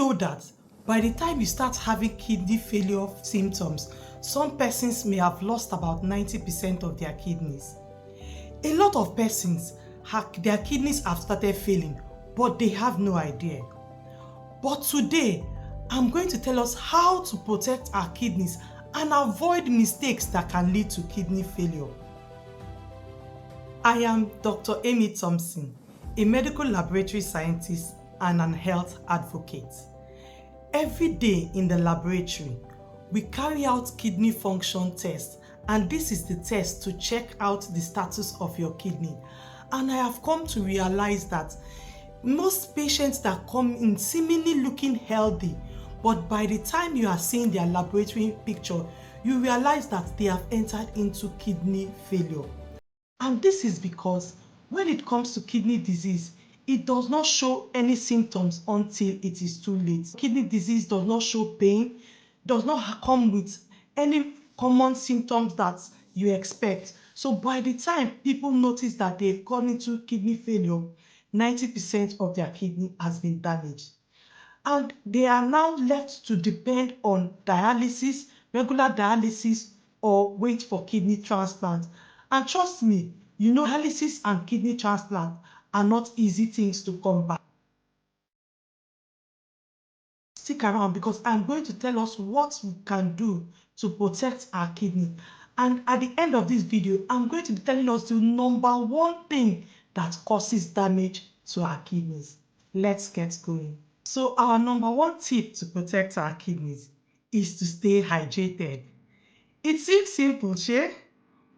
know that by the time you start having kidney failure symptoms, some persons may have lost about 90% of their kidneys? A lot of persons, their kidneys have started failing, but they have no idea. But today, I'm going to tell us how to protect our kidneys and avoid mistakes that can lead to kidney failure. I am Dr. Amy Thompson, a medical laboratory scientist and an health advocate. Every day in the laboratory, we carry out kidney function tests, and this is the test to check out the status of your kidney. And I have come to realize that most patients that come in seemingly looking healthy, but by the time you are seeing their laboratory picture, you realize that they have entered into kidney failure. And this is because when it comes to kidney disease, it does not show any symptoms until it is too late. Kidney disease does not show pain, does not come with any common symptoms that you expect. So by the time people notice that they've gone into kidney failure, 90% of their kidney has been damaged. And they are now left to depend on dialysis, regular dialysis, or wait for kidney transplant. And trust me, you know, dialysis and kidney transplant are not easy things to come by. Stick around because I'm going to tell us what we can do to protect our kidney. And at the end of this video, I'm going to be telling us the number one thing that causes damage to our kidneys. Let's get going. So our number one tip to protect our kidneys is to stay hydrated. It seems simple, shey?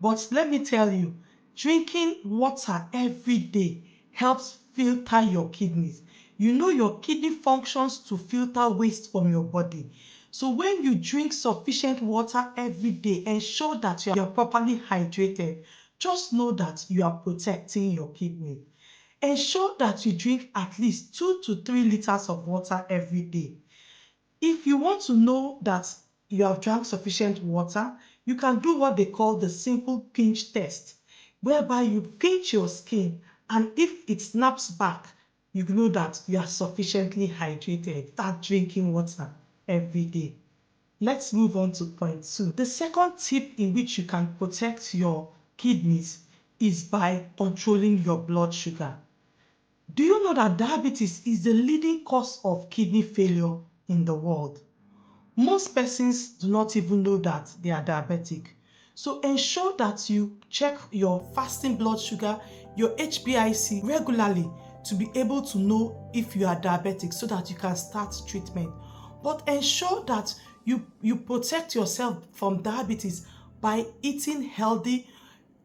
But let me tell you, drinking water every day helps filter your kidneys. You know your kidney functions to filter waste from your body. So when you drink sufficient water every day, ensure that you are properly hydrated. Just know that you are protecting your kidney. Ensure that you drink at least 2 to 3 liters of water every day. If you want to know that you have drank sufficient water, you can do what they call the simple pinch test, whereby you pinch your skin, and if it snaps back, you know that you are sufficiently hydrated. Start drinking water every day. Let's move on to point 2. The second tip in which you can protect your kidneys is by controlling your blood sugar. Do you know that diabetes is the leading cause of kidney failure in the world? Most persons do not even know that they are diabetic. So ensure that you check your fasting blood sugar, your HbA1c regularly to be able to know if you are diabetic so that you can start treatment. But ensure that you protect yourself from diabetes by eating healthy,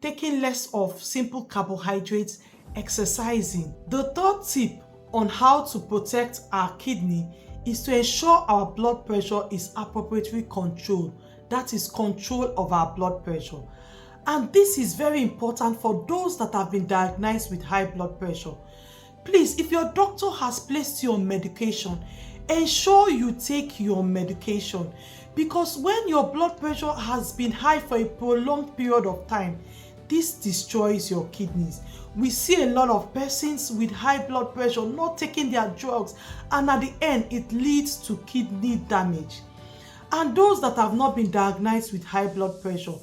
taking less of simple carbohydrates, exercising. The third tip on how to protect our kidney is to ensure our blood pressure is appropriately controlled. That is control of our blood pressure. And this is very important for those that have been diagnosed with high blood pressure. Please, if your doctor has placed you on medication, ensure you take your medication, because when your blood pressure has been high for a prolonged period of time, this destroys your kidneys. We see a lot of persons with high blood pressure not taking their drugs, and at the end it leads to kidney damage. And those that have not been diagnosed with high blood pressure,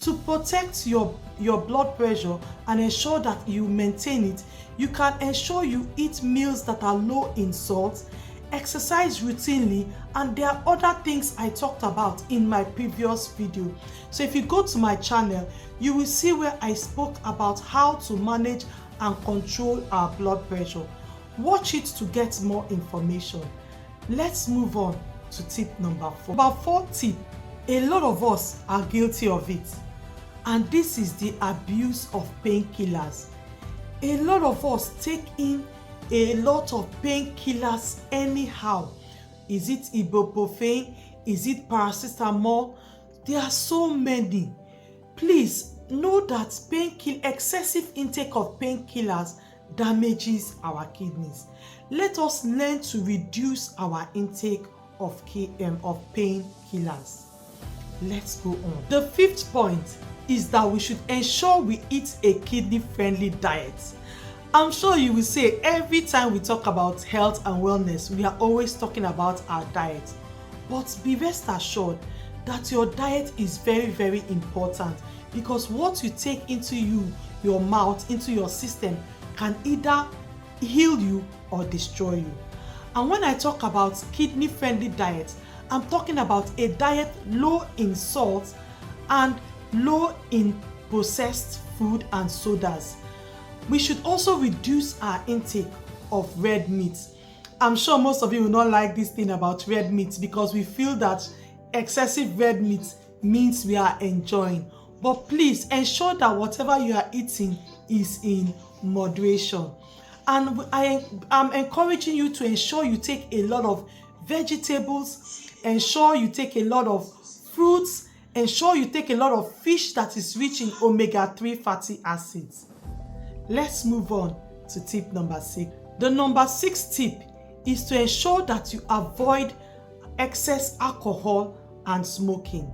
to protect your blood pressure and ensure that you maintain it, you can ensure you eat meals that are low in salt, exercise routinely, and there are other things I talked about in my previous video. So if you go to my channel, you will see where I spoke about how to manage and control our blood pressure. Watch it to get more information. Let's move on to tip number 4. Number 4 tip, a lot of us are guilty of it, and this is the abuse of painkillers. A lot of us take in a lot of painkillers anyhow. Is it ibuprofen? Is it paracetamol? There are so many. Please know that excessive intake of painkillers damages our kidneys. Let us learn to reduce our intake of painkillers. Let's go on. The 5th point is that we should ensure we eat a kidney-friendly diet. I'm sure you will say every time we talk about health and wellness, we are always talking about our diet. But be rest assured that your diet is very, very important, because what you take into your mouth, into your system, can either heal you or destroy you. And when I talk about kidney-friendly diet, I'm talking about a diet low in salt and low in processed food and sodas. We should also reduce our intake of red meat. I'm sure most of you will not like this thing about red meat, because we feel that excessive red meat means we are enjoying. But please ensure that whatever you are eating is in moderation. And I am encouraging you to ensure you take a lot of vegetables, ensure you take a lot of fruits, ensure you take a lot of fish that is rich in omega-3 fatty acids. Let's move on to tip number 6. The number 6 tip is to ensure that you avoid excess alcohol and smoking.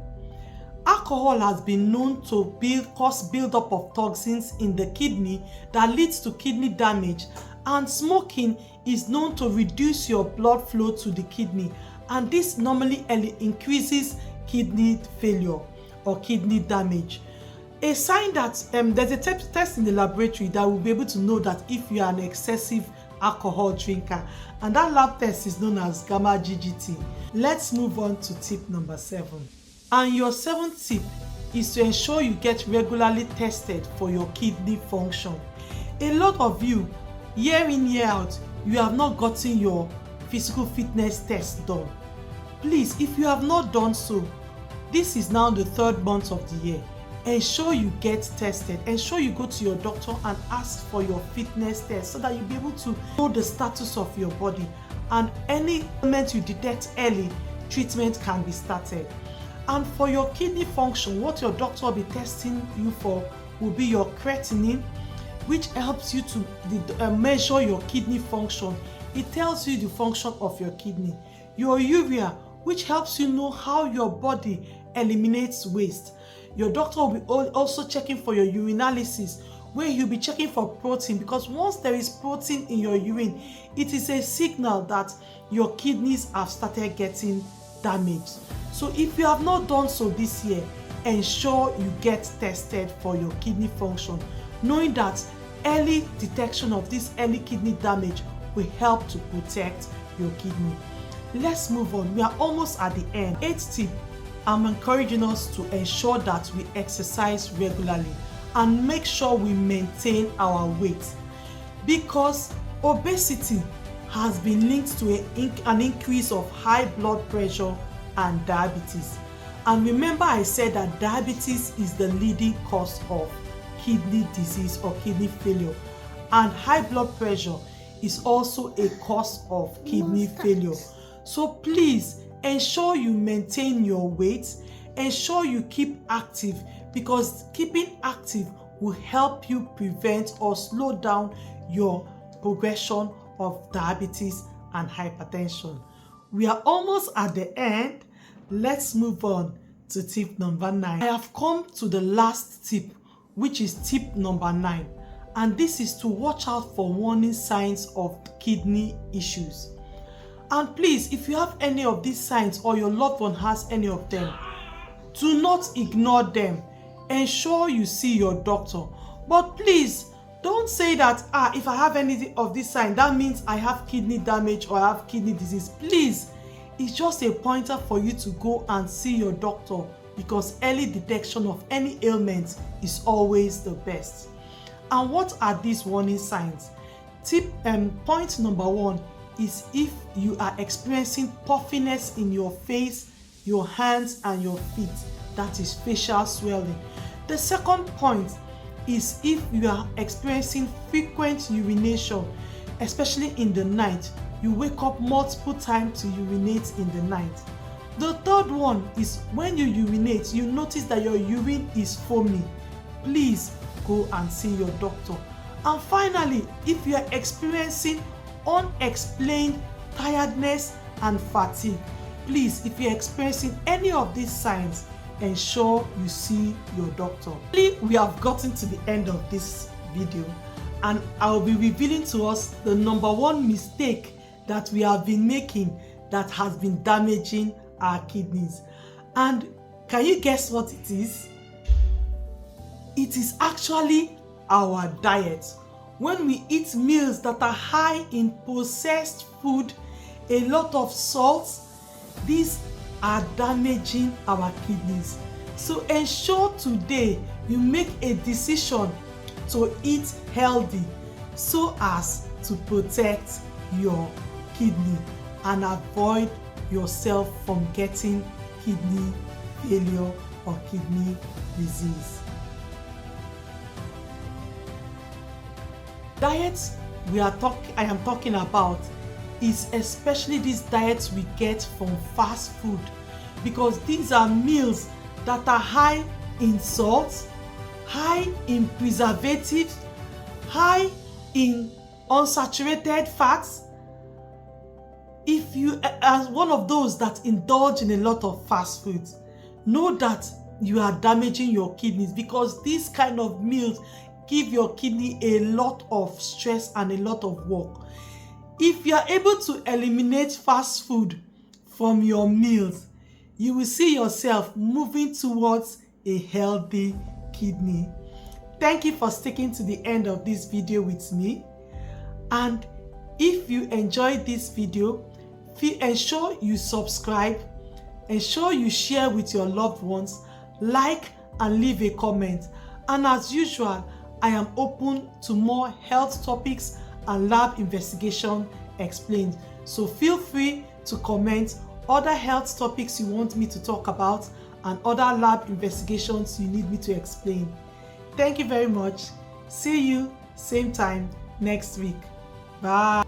Alcohol has been known to cause buildup of toxins in the kidney that leads to kidney damage, and smoking is known to reduce your blood flow to the kidney, and this normally increases kidney failure or kidney damage. A sign that there's a test in the laboratory that will be able to know that if you are an excessive alcohol drinker, and that lab test is known as gamma GGT. Let's move on to tip number 7. And your 7th tip is to ensure you get regularly tested for your kidney function. A lot of you, year in, year out, you have not gotten your physical fitness test done. Please, if you have not done so, this is now the 3rd month of the year. Ensure you get tested. Ensure you go to your doctor and ask for your fitness test, so that you'll be able to know the status of your body, and any moment you detect early, treatment can be started. And for your kidney function, what your doctor will be testing you for will be your creatinine, which helps you to measure your kidney function. It tells you the function of your kidney. Your urea, which helps you know how your body eliminates waste. Your doctor will be also checking for your urinalysis, where he'll be checking for protein, because once there is protein in your urine, it is a signal that your kidneys have started getting damaged. So if you have not done so this year, ensure you get tested for your kidney function, knowing that early detection of this early kidney damage will help to protect your kidney. Let's move on. We are almost at the end. 8th tip, I'm encouraging us to ensure that we exercise regularly and make sure we maintain our weight, because obesity has been linked to an increase of high blood pressure and diabetes. And remember, I said that diabetes is the leading cause of kidney disease or kidney failure, and high blood pressure is also a cause of kidney failure. So please ensure you maintain your weight, ensure you keep active, because keeping active will help you prevent or slow down your progression of diabetes and hypertension. We are almost at the end. Let's move on to tip number 9. I have come to the last tip, which is tip number 9, and this is to watch out for warning signs of kidney issues. And please, if you have any of these signs or your loved one has any of them, do not ignore them. Ensure you see your doctor. But please, don't say that, if I have any of these signs, that means I have kidney damage or I have kidney disease. Please, it's just a pointer for you to go and see your doctor, because early detection of any ailment is always the best. And what are these warning signs? Point number 1 is if you are experiencing puffiness in your face, your hands and your feet, that is facial swelling. The second point is if you are experiencing frequent urination, especially in the night. You wake up multiple times to urinate in the night. The third one is when you urinate, you notice that your urine is foamy. Please go and see your doctor. And finally, if you are experiencing unexplained tiredness and fatigue, please, if you're experiencing any of these signs, ensure you see your doctor. We have gotten to the end of this video, and I'll be revealing to us the number one mistake that we have been making that has been damaging our kidneys. And can you guess what it is? It is actually our diet. When we eat meals that are high in processed food, a lot of salt, these are damaging our kidneys. So ensure today you make a decision to eat healthy so as to protect your kidney and avoid yourself from getting kidney failure or kidney disease. Diets I am talking about is especially these diets we get from fast food, because these are meals that are high in salt, high in preservatives, high in unsaturated fats. If you are one of those that indulge in a lot of fast foods, know that you are damaging your kidneys, because these kind of meals give your kidney a lot of stress and a lot of work. If you are able to eliminate fast food from your meals, you will see yourself moving towards a healthy kidney. Thank you for sticking to the end of this video with me. And if you enjoyed this video, ensure you subscribe, ensure you share with your loved ones, like and leave a comment. And as usual, I am open to more health topics and lab investigation explained. So feel free to comment other health topics you want me to talk about and other lab investigations you need me to explain. Thank you very much. See you same time next week. Bye.